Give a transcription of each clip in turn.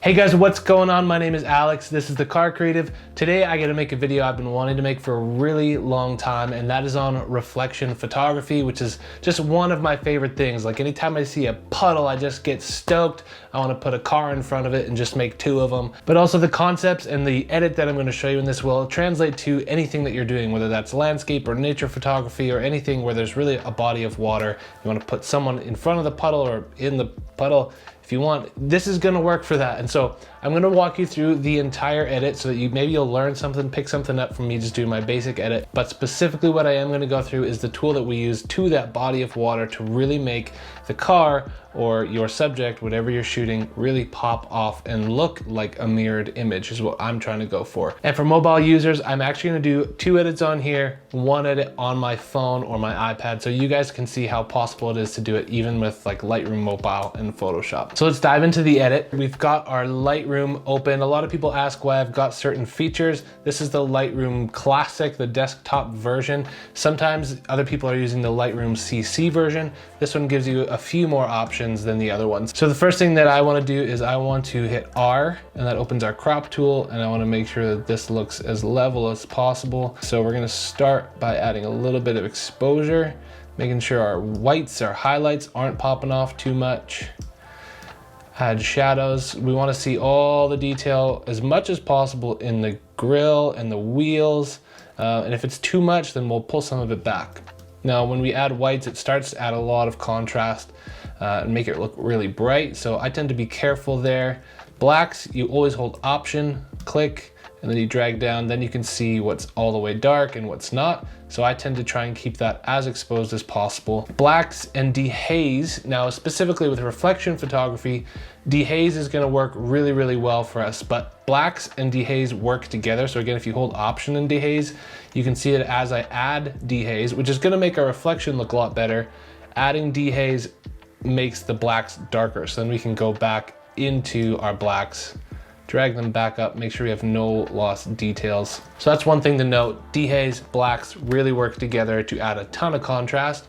Hey guys, what's going on? My name is Alex. This is The Car Creative. Today I get to make a video I've been wanting to make for a really long time, and that is on reflection photography, which is just one of my favorite things. Like anytime I see a puddle, I just get stoked. I want to put a car in front of it and just make two of them. But also the concepts and the edit that I'm going to show you in this will translate to anything that you're doing, whether that's landscape or nature photography or anything where there's really a body of water. You want to put someone in front of the puddle or in the puddle. If you want, this is gonna work for that. And so I'm gonna walk you through the entire edit so that maybe you'll learn something, pick something up from me just doing my basic edit. But specifically what I am gonna go through is the tool that we use to that body of water to really make the car or your subject, whatever you're shooting, really pop off and look like a mirrored image is what I'm trying to go for. And for mobile users, I'm actually gonna do two edits on here, one edit on my phone or my iPad, so you guys can see how possible it is to do it even with like Lightroom Mobile and Photoshop. So let's dive into the edit. We've got our Lightroom open. A lot of people ask why I've got certain features. This is the Lightroom Classic, the desktop version. Sometimes other people are using the Lightroom CC version. This one gives you a few more options than the other ones. So the first thing that I want to do is I want to hit R, and that opens our crop tool, and I want to make sure that this looks as level as possible. So we're going to start by adding a little bit of exposure, making sure our whites, our highlights aren't popping off too much. Add shadows. We want to see all the detail as much as possible in the grille and the wheels, and if it's too much, then we'll pull some of it back. Now, when we add whites, it starts to add a lot of contrast and make it look really bright. So I tend to be careful there. Blacks, you always hold Option, click, and then you drag down. Then you can see what's all the way dark and what's not. So I tend to try and keep that as exposed as possible. Blacks and dehaze. Now, specifically with reflection photography, dehaze is gonna work really, really well for us, but blacks and dehaze work together. So again, if you hold Option and dehaze, you can see it as I add dehaze, which is gonna make our reflection look a lot better. Adding dehaze makes the blacks darker. So then we can go back into our blacks, drag them back up, make sure we have no lost details. So that's one thing to note. Dehaze, blacks really work together to add a ton of contrast.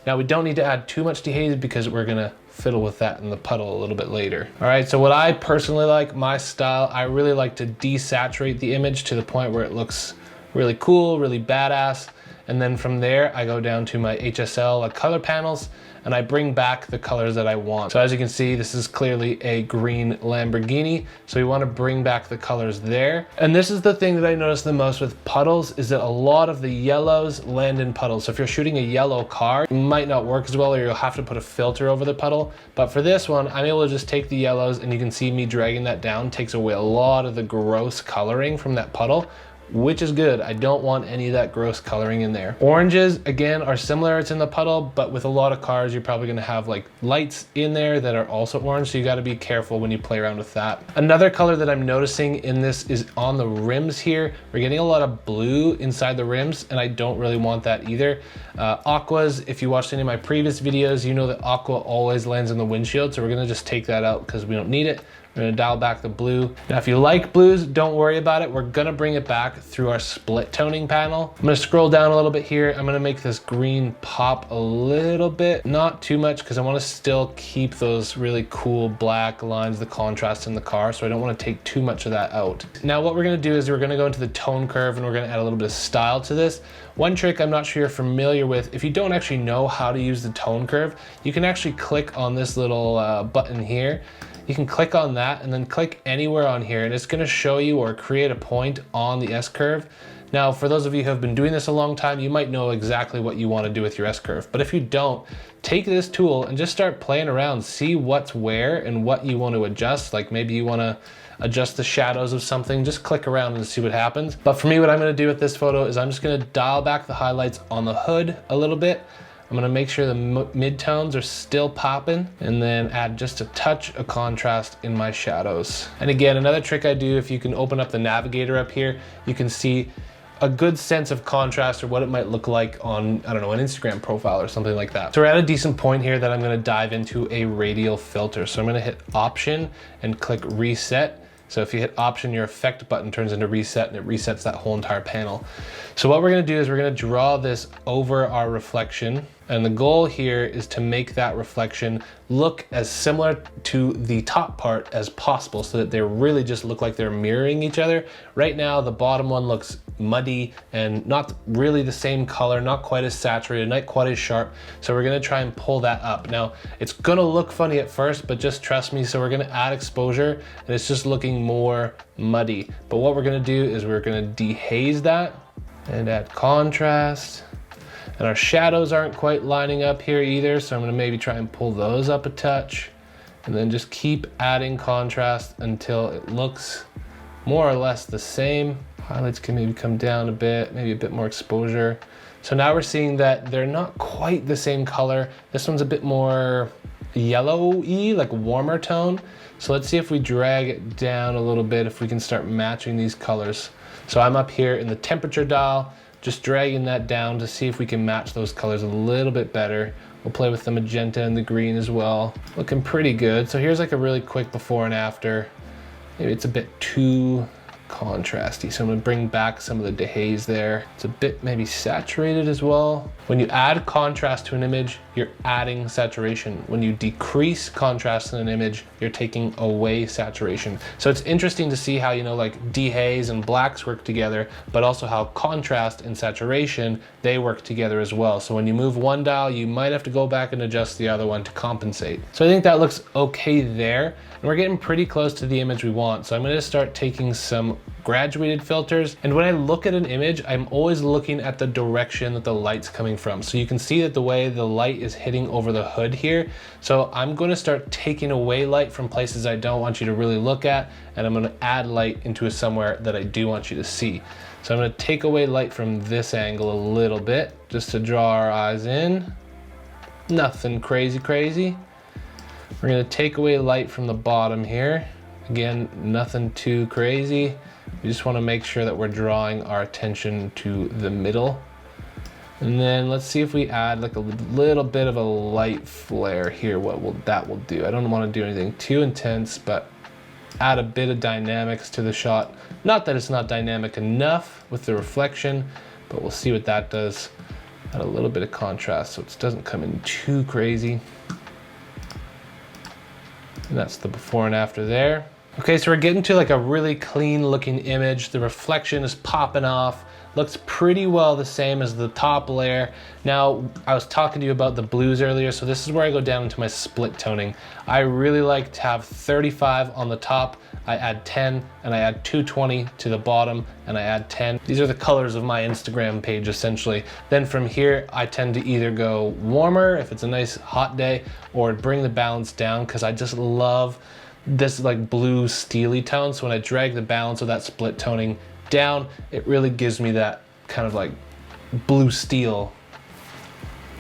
Now we don't need to add too much dehaze because we're gonna fiddle with that in the puddle a little bit later. All right, so what I personally like, my style, I really like to desaturate the image to the point where it looks really cool, really badass. And then from there, I go down to my HSL color panels and I bring back the colors that I want. So as you can see, this is clearly a green Lamborghini. So we want to bring back the colors there. And this is the thing that I notice the most with puddles is that a lot of the yellows land in puddles. So if you're shooting a yellow car, it might not work as well, or you'll have to put a filter over the puddle. But for this one, I'm able to just take the yellows, and you can see me dragging that down takes away a lot of the gross coloring from that puddle, which is good. I don't want any of that gross coloring in there. Oranges, again, are similar. It's in the puddle, but with a lot of cars, you're probably gonna have like lights in there that are also orange, so you gotta be careful when you play around with that. Another color that I'm noticing in this is on the rims here. We're getting a lot of blue inside the rims, and I don't really want that either. Aquas, if you watched any of my previous videos, you know that aqua always lands in the windshield, so we're gonna just take that out because we don't need it. We're gonna dial back the blue. Now, if you like blues, don't worry about it. We're gonna bring it back through our split toning panel. I'm gonna scroll down a little bit here. I'm gonna make this green pop a little bit, not too much, because I wanna still keep those really cool black lines, the contrast in the car, so I don't wanna take too much of that out. Now, what we're gonna do is we're gonna go into the tone curve and we're gonna add a little bit of style to this. One trick I'm not sure you're familiar with, if you don't actually know how to use the tone curve, you can actually click on this little button here. You can click on that and then click anywhere on here, and it's gonna show you or create a point on the S-curve. Now, for those of you who have been doing this a long time, you might know exactly what you wanna do with your S-curve. But if you don't, take this tool and just start playing around, see what's where and what you want to adjust. Like maybe you wanna adjust the shadows of something, just click around and see what happens. But for me, what I'm gonna do with this photo is I'm just gonna dial back the highlights on the hood a little bit. I'm gonna make sure the midtones are still popping, and then add just a touch of contrast in my shadows. And again, another trick I do, if you can open up the navigator up here, you can see a good sense of contrast or what it might look like on, I don't know, an Instagram profile or something like that. So we're at a decent point here that I'm gonna dive into a radial filter. So I'm gonna hit Option and click Reset. So if you hit Option, your effect button turns into reset and it resets that whole entire panel. So what we're gonna do is we're gonna draw this over our reflection. And the goal here is to make that reflection look as similar to the top part as possible so that they really just look like they're mirroring each other. Right now, the bottom one looks muddy and not really the same color, not quite as saturated, not quite as sharp. So we're gonna try and pull that up. Now, it's gonna look funny at first, but just trust me. So we're gonna add exposure and it's just looking more muddy. But what we're gonna do is we're gonna dehaze that and add contrast. And our shadows aren't quite lining up here either, so I'm gonna maybe try and pull those up a touch and then just keep adding contrast until it looks more or less the same. Highlights can maybe come down a bit, maybe a bit more exposure. So now we're seeing that they're not quite the same color. This one's a bit more yellowy, like warmer tone. So let's see if we drag it down a little bit, if we can start matching these colors. So I'm up here in the temperature dial, just dragging that down to see if we can match those colors a little bit better. We'll play with the magenta and the green as well. Looking pretty good. So here's like a really quick before and after. Maybe it's a bit too contrasty. So I'm gonna bring back some of the dehaze there. It's a bit maybe saturated as well. When you add contrast to an image, you're adding saturation. When you decrease contrast in an image, you're taking away saturation. So it's interesting to see how, you know, like dehaze and blacks work together, but also how contrast and saturation, they work together as well. So when you move one dial, you might have to go back and adjust the other one to compensate. So I think that looks okay there. And we're getting pretty close to the image we want. So I'm gonna start taking some graduated filters. And when I look at an image, I'm always looking at the direction that the light's coming from. So you can see that the way the light is hitting over the hood here. So I'm gonna start taking away light from places I don't want you to really look at, and I'm gonna add light into somewhere that I do want you to see. So I'm gonna take away light from this angle a little bit, just to draw our eyes in. Nothing crazy. We're gonna take away light from the bottom here. Again, nothing too crazy. We just wanna make sure that we're drawing our attention to the middle. And then let's see if we add like a little bit of a light flare here, that will do. I don't wanna do anything too intense, but add a bit of dynamics to the shot. Not that it's not dynamic enough with the reflection, but we'll see what that does. Add a little bit of contrast so it doesn't come in too crazy. And that's the before and after there. Okay, so we're getting to like a really clean looking image. The reflection is popping off. Looks pretty well the same as the top layer. Now, I was talking to you about the blues earlier, so this is where I go down into my split toning. I really like to have 35 on the top, I add 10, and I add 220 to the bottom, and I add 10. These are the colors of my Instagram page, essentially. Then from here, I tend to either go warmer, if it's a nice hot day, or bring the balance down, because I just love this like blue steely tone. So when I drag the balance of that split toning down, it really gives me that kind of like blue steel.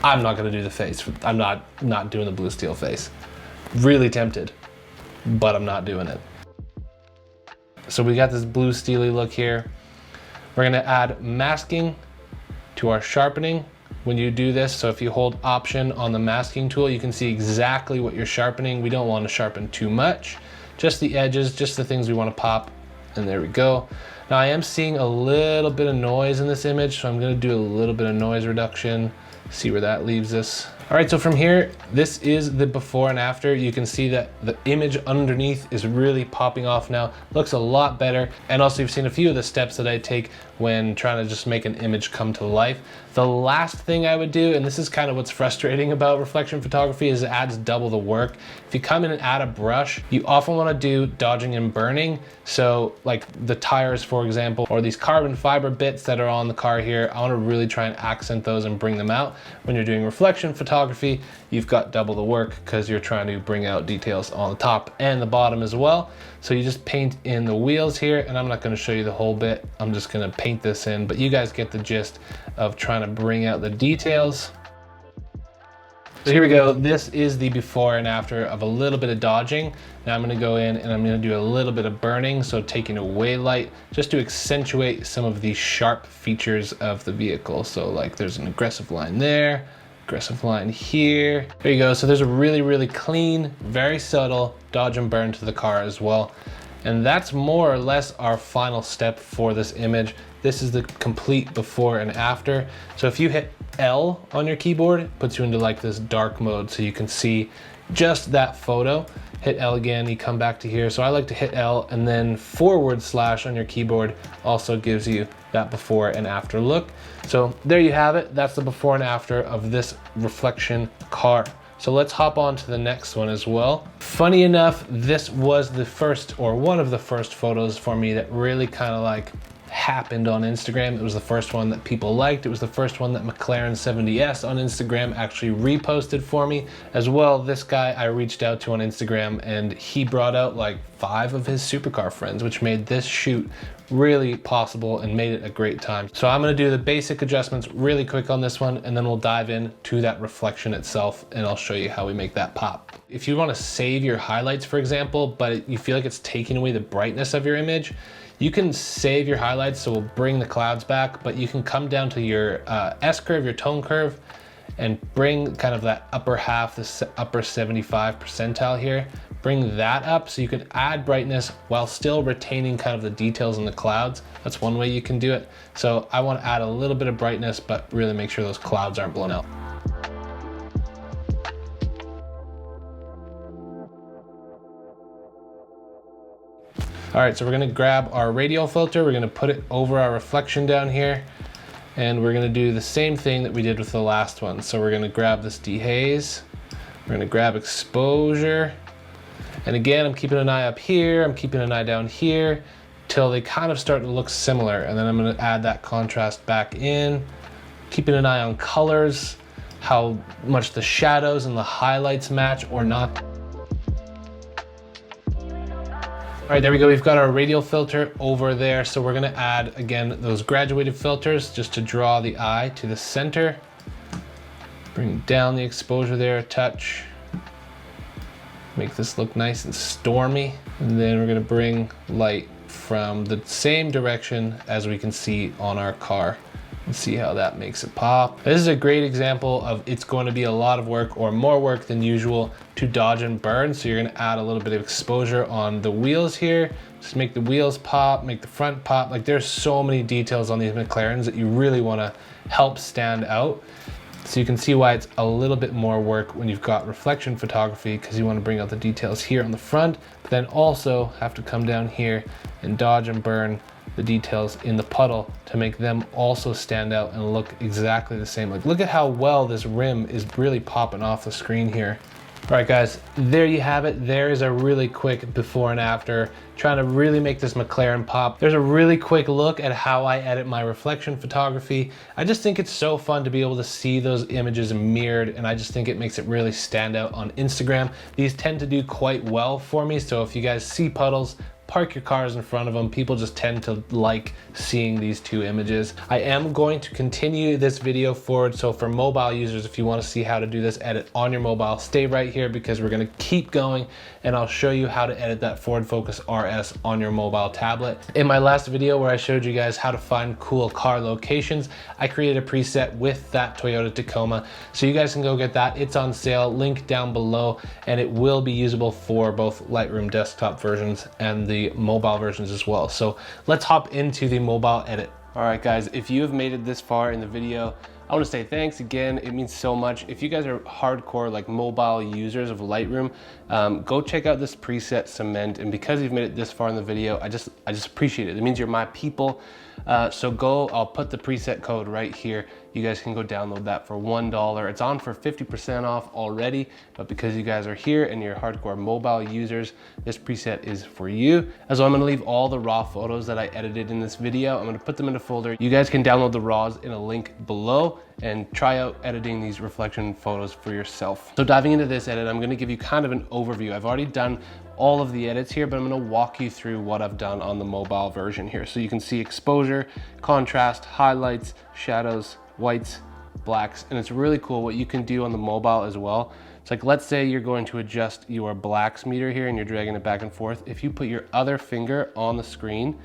I'm not gonna do the face. I'm not doing the blue steel face. Really tempted, but I'm not doing it. So we got this blue steely look here. We're gonna add masking to our sharpening when you do this. So if you hold Option on the masking tool, you can see exactly what you're sharpening. We don't want to sharpen too much, just the edges, just the things we want to pop. And there we go. Now I am seeing a little bit of noise in this image, so I'm going to do a little bit of noise reduction, see where that leaves us. All right, so from here, this is the before and after. You can see that the image underneath is really popping off now. Looks a lot better. And also you've seen a few of the steps that I take when trying to just make an image come to life. The last thing I would do, and this is kind of what's frustrating about reflection photography, is it adds double the work. If you come in and add a brush, you often want to do dodging and burning. So like the tires, for example, or these carbon fiber bits that are on the car here, I want to really try and accent those and bring them out. When you're doing reflection photography, you've got double the work because you're trying to bring out details on the top and the bottom as well. So you just paint in the wheels here, and I'm not going to show you the whole bit. I'm just going to paint this in, but you guys get the gist of trying to bring out the details. So here we go. This is the before and after of a little bit of dodging. Now I'm going to go in and I'm going to do a little bit of burning, so taking away light just to accentuate some of the sharp features of the vehicle. So like there's an aggressive line there, aggressive line here. There you go. So there's a really, really clean, very subtle dodge and burn to the car as well. And that's more or less our final step for this image. This is the complete before and after. So if you hit L on your keyboard, it puts you into like this dark mode so you can see just that photo. Hit L again, you come back to here. So I like to hit L, and then / on your keyboard also gives you that before and after look. So there you have it. That's the before and after of this reflection car. So let's hop on to the next one as well. Funny enough, this was the first, or one of the first photos for me that really kind of like happened on Instagram. It was the first one that people liked. It was the first one that McLaren 70S on Instagram actually reposted for me. As well, this guy I reached out to on Instagram, and he brought out like 5 of his supercar friends, which made this shoot really possible and made it a great time. So I'm gonna do the basic adjustments really quick on this one, and then we'll dive in to that reflection itself, and I'll show you how we make that pop. If you wanna save your highlights, for example, but you feel like it's taking away the brightness of your image, you can save your highlights, so we'll bring the clouds back, but you can come down to your S curve, your tone curve, and bring kind of that upper half, this upper 75 percentile here, bring that up so you can add brightness while still retaining kind of the details in the clouds. That's one way you can do it. So I want to add a little bit of brightness, but really make sure those clouds aren't blown out. All right, so we're gonna grab our radial filter, we're gonna put it over our reflection down here, and we're gonna do the same thing that we did with the last one. So we're gonna grab this dehaze, we're gonna grab exposure, and again, I'm keeping an eye up here, I'm keeping an eye down here, till they kind of start to look similar, and then I'm gonna add that contrast back in, keeping an eye on colors, how much the shadows and the highlights match or not. All right, there we go. We've got our radial filter over there. So we're gonna add, again, those graduated filters just to draw the eye to the center. Bring down the exposure there a touch. Make this look nice and stormy. And then we're gonna bring light from the same direction as we can see on our car. And see how that makes it pop. This is a great example of it's going to be a lot of work or more work than usual to dodge and burn. So you're gonna add a little bit of exposure on the wheels here. Just make the wheels pop, make the front pop. Like there's so many details on these McLarens that you really wanna help stand out. So you can see why it's a little bit more work when you've got reflection photography, because you want to bring out the details here on the front, but then also have to come down here and dodge and burn the details in the puddle to make them also stand out and look exactly the same. Like look at how well this rim is really popping off the screen here. All right guys, there you have it. There is a really quick before and after, trying to really make this McLaren pop. There's a really quick look at how I edit my reflection photography. I just think it's so fun to be able to see those images mirrored, and I just think it makes it really stand out on Instagram. These tend to do quite well for me, so if you guys see puddles, park your cars in front of them. People just tend to like seeing these two images. I am going to continue this video forward, so for mobile users, if you want to see how to do this edit on your mobile, stay right here because we're going to keep going and I'll show you how to edit that Ford Focus RS on your mobile tablet. In my last video where I showed you guys how to find cool car locations, I created a preset with that Toyota Tacoma, so you guys can go get that. It's on sale, link down below, and it will be usable for both Lightroom desktop versions and the mobile versions as well. So let's hop into the mobile edit. All right guys, if you have made it this far in the video, I want to say thanks again. It means so much. If you guys are hardcore like mobile users of Lightroom, go check out this preset Cement. And because you've made it this far in the video, I just appreciate it. It means you're my people. So go, I'll put the preset code right here. You guys can go download that for $1. It's on for 50% off already, but because you guys are here and you're hardcore mobile users, this preset is for you. As well, I'm gonna leave all the raw photos that I edited in this video. I'm gonna put them in a folder. You guys can download the raws in a link below and try out editing these reflection photos for yourself. So diving into this edit, I'm gonna give you kind of an overview. I've already done all of the edits here, but I'm gonna walk you through what I've done on the mobile version here. So you can see exposure, contrast, highlights, shadows, whites, blacks, and it's really cool what you can do on the mobile as well. It's like, let's say you're going to adjust your blacks meter here and you're dragging it back and forth. If you put your other finger on the screen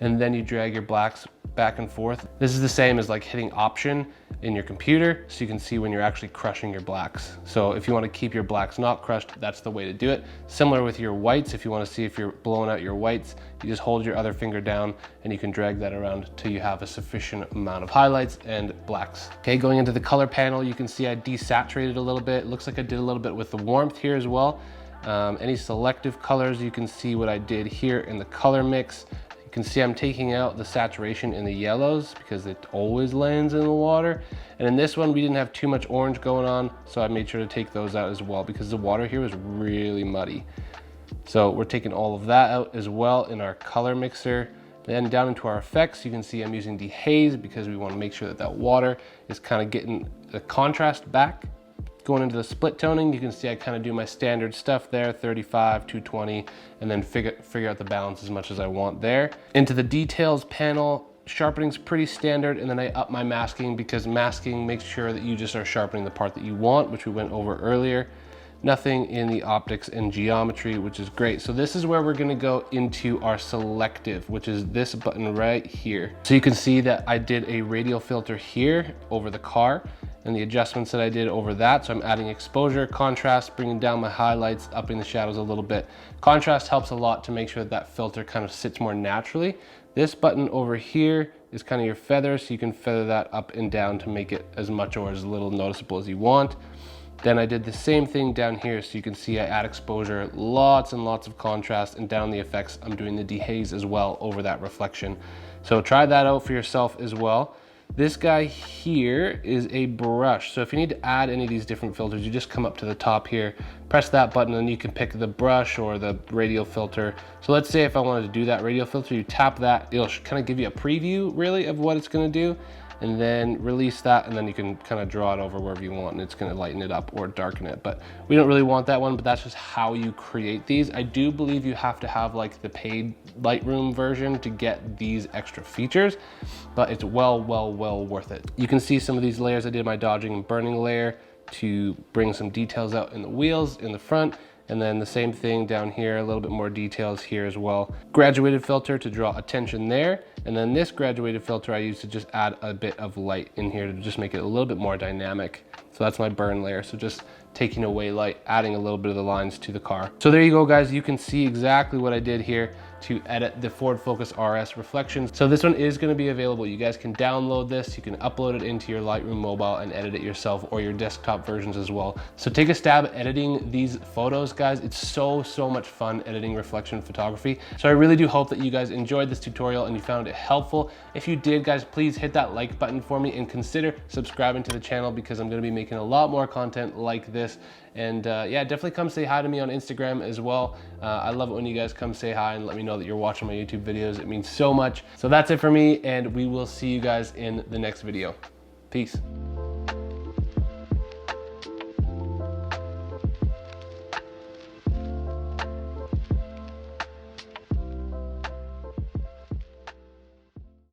and then you drag your blacks back and forth. This is the same as like hitting Option in your computer, so you can see when you're actually crushing your blacks. So if you want to keep your blacks not crushed, that's the way to do it. Similar with your whites, if you want to see if you're blowing out your whites, you just hold your other finger down and you can drag that around till you have a sufficient amount of highlights and blacks. Okay, going into the color panel, you can see I desaturated a little bit. It looks like I did a little bit with the warmth here as well. Any selective colors, you can see what I did here in the color mix. You can see I'm taking out the saturation in the yellows because it always lands in the water. And in this one, we didn't have too much orange going on, so I made sure to take those out as well because the water here was really muddy. So we're taking all of that out as well in our color mixer. Then down into our effects, you can see I'm using dehaze because we want to make sure that that water is kind of getting the contrast back. Going into the split toning, you can see I kind of do my standard stuff there, 35, 220, and then figure out the balance as much as I want there. Into the details panel, sharpening's pretty standard, and then I up my masking because masking makes sure that you just are sharpening the part that you want, which we went over earlier. Nothing in the optics and geometry, which is great. So this is where we're gonna go into our selective, which is this button right here. So you can see that I did a radial filter here over the car and the adjustments that I did over that. So I'm adding exposure, contrast, bringing down my highlights, upping the shadows a little bit. Contrast helps a lot to make sure that that filter kind of sits more naturally. This button over here is kind of your feather, so you can feather that up and down to make it as much or as little noticeable as you want. Then I did the same thing down here, so you can see I add exposure, lots and lots of contrast, and down the effects, I'm doing the dehaze as well over that reflection. So try that out for yourself as well. This guy here is a brush. So if you need to add any of these different filters, you just come up to the top here, press that button, and you can pick the brush or the radial filter. So let's say if I wanted to do that radial filter, you tap that, it'll kind of give you a preview really of what it's gonna do, and then release that, and then you can kind of draw it over wherever you want, and it's gonna lighten it up or darken it. But we don't really want that one, but that's just how you create these. I do believe you have to have like the paid Lightroom version to get these extra features, but it's well worth it. You can see some of these layers. I did my dodging and burning layer to bring some details out in the wheels in the front, and then the same thing down here, a little bit more details here as well. Graduated filter to draw attention there, and then this graduated filter I use to just add a bit of light in here to just make it a little bit more dynamic. So that's my burn layer, so just taking away light, adding a little bit of the lines to the car. So there you go, guys. You can see exactly what I did here to edit the Ford Focus RS reflections. So this one is going to be available. You guys can download this, you can upload it into your Lightroom mobile and edit it yourself, or your desktop versions as well. So take a stab at editing these photos, guys. It's so much fun editing reflection photography. So I really do hope that you guys enjoyed this tutorial and you found it helpful. If you did, guys, please hit that like button for me and consider subscribing to the channel because I'm going to be making a lot more content like this. And yeah, definitely come say hi to me on Instagram as well. I love it when you guys come say hi and let me know that you're watching my YouTube videos. It means so much. So that's it for me, and we will see you guys in the next video. Peace.